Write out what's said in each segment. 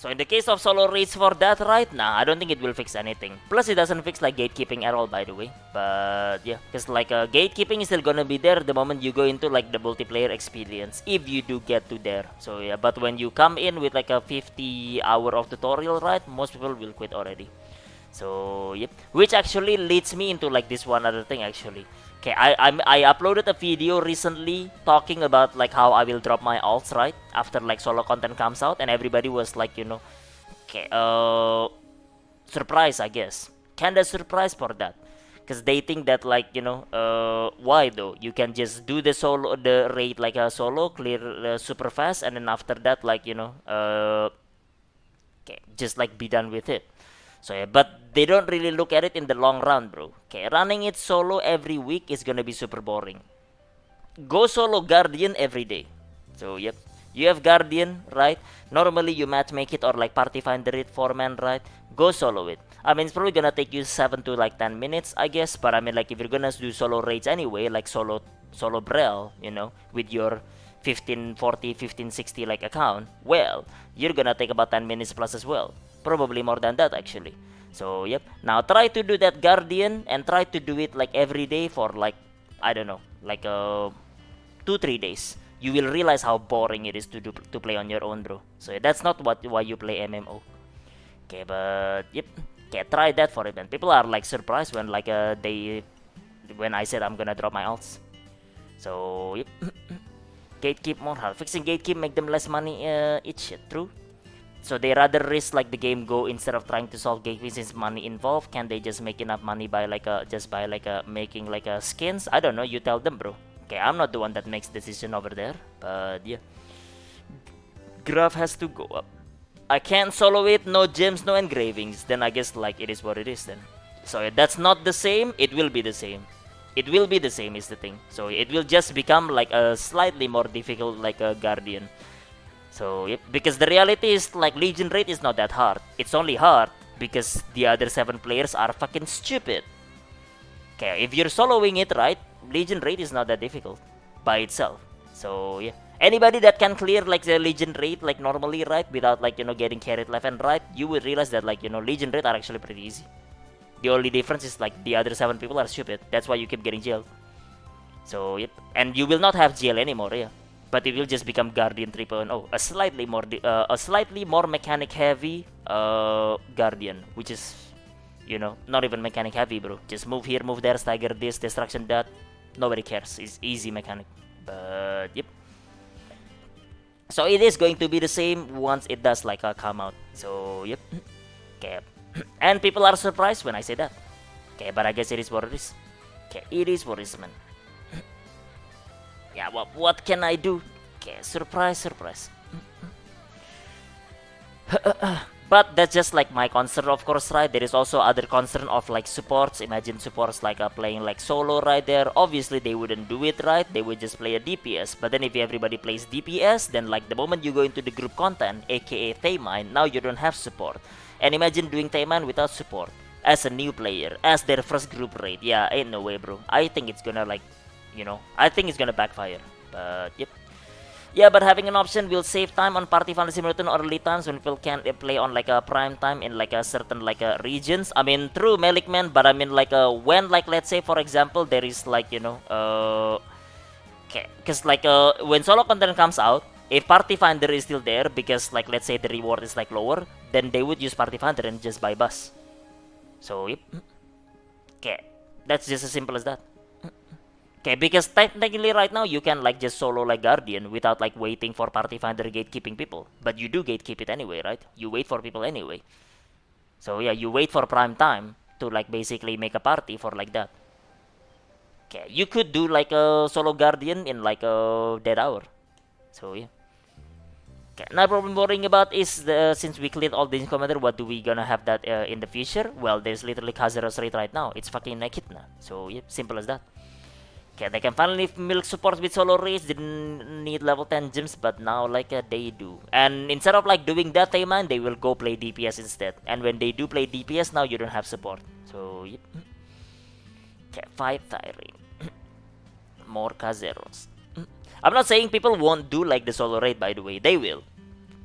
So in the case of solo raids for that right now, I don't think it will fix anything. Plus it doesn't fix like gatekeeping at all, by the way. But yeah, because like gatekeeping is still gonna be there the moment you go into like the multiplayer experience, if you do get to there. So yeah, but when you come in with like a 50 hour of tutorial, right, most people will quit already. So yep, which actually leads me into like this one other thing actually. Okay, I uploaded a video recently talking about like how I will drop my alts right after like solo content comes out, and everybody was like, okay, surprised, I guess, kinda surprised for that, because they think that like, why though, you can just do the raid like a solo clear super fast, and then after that like, okay, just like be done with it. So yeah, but they don't really look at it in the long run, bro. Okay, running it solo every week is gonna be super boring. Go solo Guardian every day. So yep, you have Guardian, right? Normally you match make it or like party finder it 4-man, right? Go solo it. I mean, it's probably gonna take you 7 to like 10 minutes, I guess. But I mean, like if you're gonna do solo raids anyway, like solo Brel, with your 1540, 1560 like account, well, you're gonna take about 10 minutes plus as well. Probably more than that actually. So yep. Now try to do that Guardian and try to do it like every day for like, I don't know, like 2-3 days. You will realize how boring it is to play on your own, bro. So that's not why you play MMO. Okay, but yep. Okay, try that for it, man. People are like surprised when like when I said I'm gonna drop my alts. So yep. Gatekeep more hard. Fixing gatekeep make them less money each shit. True. So they rather risk like the game go instead of trying to solve gatekeeping since money involved. Can they just make enough money by like making like a skins? I don't know. You tell them, bro. Okay, I'm not the one that makes decision over there, but yeah. Graph has to go up. I can't solo it, no gems, no engravings. Then I guess like it is what it is then. So if that's not the same, it will be the same. It will be the same is the thing. So it will just become like a slightly more difficult like a Guardian. So yep, because the reality is like Legion raid is not that hard. It's only hard because the other 7 players are fucking stupid. Okay, if you're soloing it right, Legion raid is not that difficult by itself. So yeah, anybody that can clear like the Legion raid like normally, right, without like getting carried left and right, you will realize that like Legion raid are actually pretty easy. The only difference is like the other 7 people are stupid. That's why you keep getting jailed. So yep, and you will not have jail anymore, yeah. But it will just become Guardian 3.0, a slightly more mechanic heavy Guardian, which is not even mechanic heavy, bro. Just move here, move there, stagger this, destruction that. Nobody cares. It's easy mechanic. But yep. So it is going to be the same once it does like come out. So yep. Okay. And people are surprised when I say that. Okay, but I guess it is what it is. Okay, it is what it is, man. Yeah, what can I do? Okay, surprise, surprise. But that's just like my concern, of course, right? There is also other concern of like supports. Imagine supports like playing like solo right there. Obviously, they wouldn't do it right. They would just play a DPS. But then if everybody plays DPS, then like the moment you go into the group content, aka Thaymine, now you don't have support. And imagine doing Thaymine without support as a new player, as their first group raid. Yeah, ain't no way, bro. I think it's gonna like, I think it's gonna backfire. But yep. Yeah, but having an option will save time on Party Finder Simulator or early times when people can't play on like a prime time in like a certain like regions. I mean, true, Melik man, but I mean like when like let's say for example there is like because like when solo content comes out, if Party Finder is still there because like let's say the reward is like lower, then they would use Party Finder and just buy bus. So yep. Okay, that's just as simple as that. Okay, because technically right now you can like just solo like Guardian without like waiting for Party Finder gatekeeping people. But you do gatekeep it anyway, right? You wait for people anyway. So yeah, you wait for prime time to like basically make a party for like that. Okay, you could do like a solo Guardian in like a dead hour. So yeah. Okay, another problem worrying about is since we cleared all the commander, what do we gonna have that in the future? Well, there's literally Kazaros raid right now. It's fucking naked now. So yeah, simple as that. Okay, they can finally milk supports with solo raids. Didn't need level 10 gems, but now like they do. And instead of like doing that, man, they will go play DPS instead. And when they do play DPS, now you don't have support. So yep. Okay, 5 Tyrene. More Kazeros. I'm not saying people won't do like the solo raid, by the way. They will.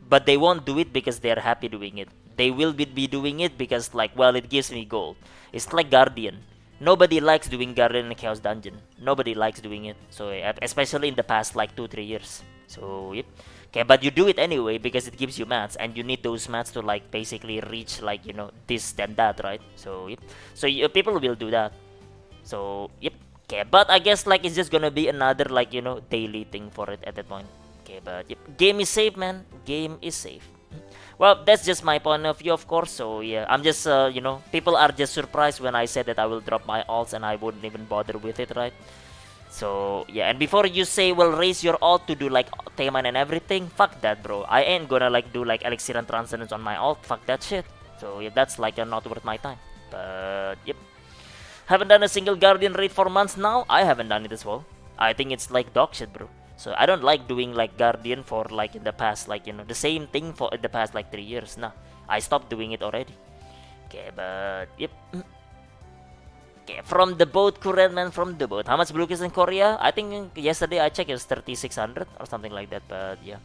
but they won't do it because they're happy doing it. They will be doing it because like, well, it gives me gold. It's like Guardian. Nobody likes doing Guardian in a Chaos Dungeon. Nobody likes doing it. So especially in the past like 2-3 years. So yep. Okay, but you do it anyway because it gives you mats, and you need those mats to like basically reach like this and that, right? So yep. So people will do that. So yep. Okay, but I guess like it's just gonna be another like daily thing for it at that point. Okay, but yep. Game is safe, man. Game is safe. Well, that's just my point of view, of course. So yeah, I'm just people are just surprised when I said that I will drop my alts and I wouldn't even bother with it, right? So yeah, and before you say, well, raise your alt to do like Tayman and everything, fuck that, bro. I ain't gonna like do like Elixir and Transcendence on my alt. Fuck that shit. So yeah, that's like not worth my time. But yep, haven't done a single Guardian raid for months now. I haven't done it as well. I think it's like dog shit, bro. So I don't like doing like Guardian for like in the past like the same thing for in the past like 3 years. Nah, I stopped doing it already. Okay, but yep. Okay, from the boat, current man, from the boat. How much blue keys in Korea? I think yesterday I checked it was 3600 or something like that. But yeah,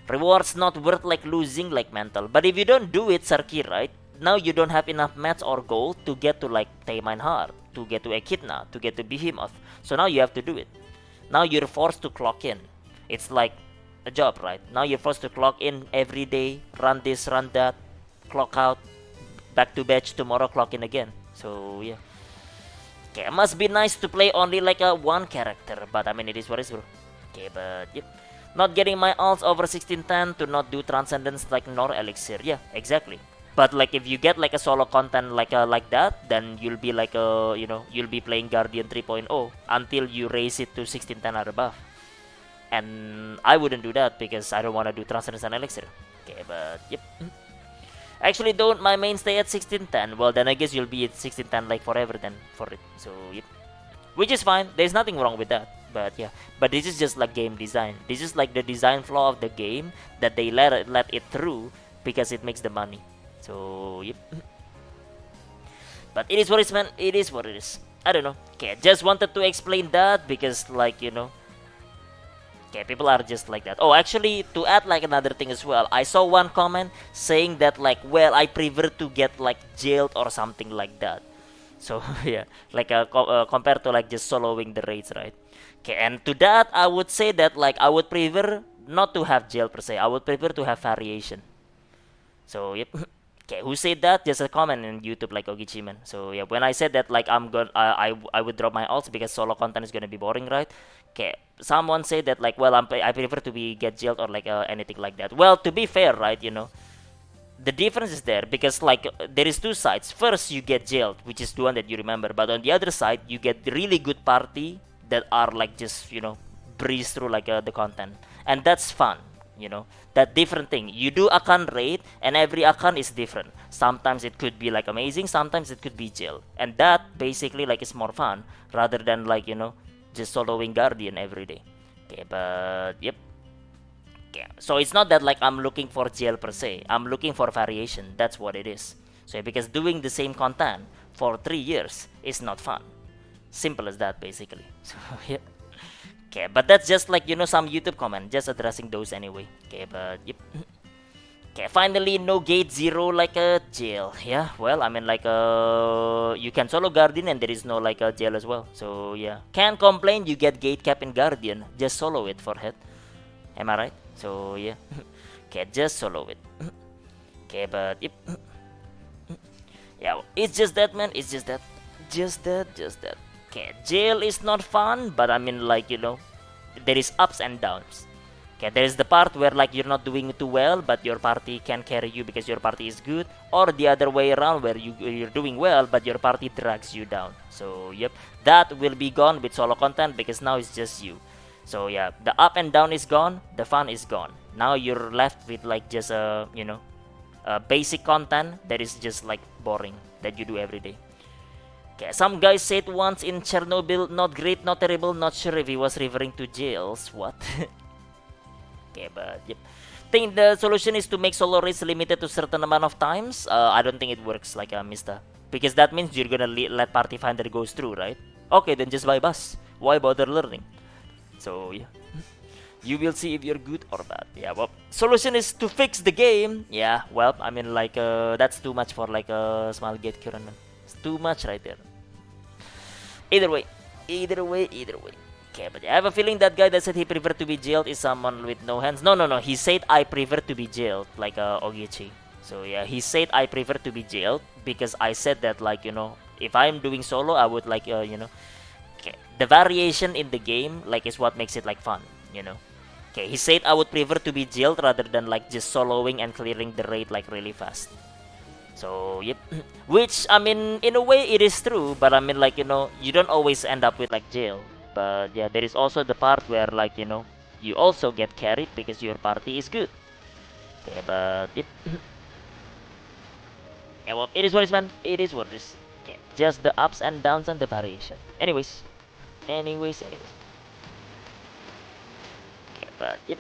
rewards not worth like losing like mental. But if you don't do it, Sarkir, right? Now you don't have enough mats or gold to get to like Taymine Heart, to get to Echidna, to get to Behemoth. So now you have to do it. Now you're forced to clock in. It's like a job, right? Now you're forced to clock in every day, run this, run that, clock out, back to batch tomorrow, clock in again. So yeah. Okay, it must be nice to play only like a one character, but I mean it is what it is, bro. Okay, but yep. Not getting my alts over 1610 to not do Transcendence like nor Elixir. Yeah, exactly. But like if you get like a solo content like that, then you'll be like you'll be playing Guardian 3.0 until you raise it to 1610 or above. And I wouldn't do that because I don't want to do Transcendence and Elixir. Okay, but yep. Actually, don't my mainstay at 1610. Well, then I guess you'll be at 1610 like forever then for it. So yep. Which is fine. There's nothing wrong with that. But yeah, but this is just like game design. This is like the design flaw of the game that they let it through because it makes the money. So yep. But it is what it is, man. It is what it is. I don't know. Okay, just wanted to explain that because like okay, people are just like that. Oh, actually, to add like another thing as well, I saw one comment saying that like, well, I prefer to get like jailed or something like that. So yeah, like compared to like just soloing the raids, right? Okay, and to that I would say that like I would prefer not to have jail per se. I would prefer to have variation. So yep. Okay, who said that? Just a comment in YouTube like Ogichiman. So yeah, when I said that like I would drop my alts because solo content is gonna be boring, right? Okay, someone said that like, well, I prefer to be get jailed or like anything like that. Well, to be fair, right, the difference is there because like there is two sides. First, you get jailed, which is the one that you remember, but on the other side, you get really good party that are like just breeze through like the content, and that's fun. That different thing. You do Akan raid, and every Akan is different. Sometimes it could be like amazing, sometimes it could be jail, and that basically like is more fun rather than like just soloing Guardian every day. Okay, but yep. Okay, so it's not that like I'm looking for jail per se. I'm looking for variation. That's what it is. So because doing the same content for 3 years is not fun. Simple as that, basically. So yep. Okay, but that's just like some YouTube comment, just addressing those anyway. Okay, but yep. Okay, finally no gate 0 like a jail. Yeah, well, I mean like you can solo Guardian and there is no like a jail as well. So yeah, can't complain. You get gate cap in Guardian. Just solo it for head. Am I right? So yeah. Okay, just solo it. Okay, but yep. Yeah, it's just that, man. It's just that. Just that. Okay, jail is not fun, but I mean like there is ups and downs. Okay, there is the part where like you're not doing too well, but your party can carry you because your party is good, or the other way around where you're doing well, but your party drags you down. So yep, that will be gone with solo content because now it's just you. So yeah, the up and down is gone, the fun is gone. Now you're left with like just basic content that is just like boring that you do every day. Okay, some guy said once in Chernobyl, not great, not terrible, not sure if he was referring to jails. What? Okay, but yep. Think the solution is to make solo raids limited to certain amount of times. I don't think it works like Mista. Because that means you're gonna let Party Finder goes through, right? Okay, then just buy bus. Why bother learning? So yeah. You will see if you're good or bad. Yeah, well, solution is to fix the game. Yeah, well, I mean, like, that's too much for like a small gate current, man. It's too much right there. Either way, either way. Okay, but I have a feeling that guy that said he preferred to be jailed is someone with no hands. No, no, no. He said I prefer to be jailed, like Ogechi. So yeah, he said I prefer to be jailed because I said that, like, if I'm doing solo, I would like okay, the variation in the game like is what makes it like fun, you know. Okay, he said I would prefer to be jailed rather than like just soloing and clearing the raid like really fast. So yep, which I mean in a way it is true, but I mean like you don't always end up with like jail. But yeah, there is also the part where like you also get carried because your party is good. Okay, but yep, yeah, well it is what it is, man. It is what it is. Okay, just the ups and downs and the variation. Anyways. Okay, but yep.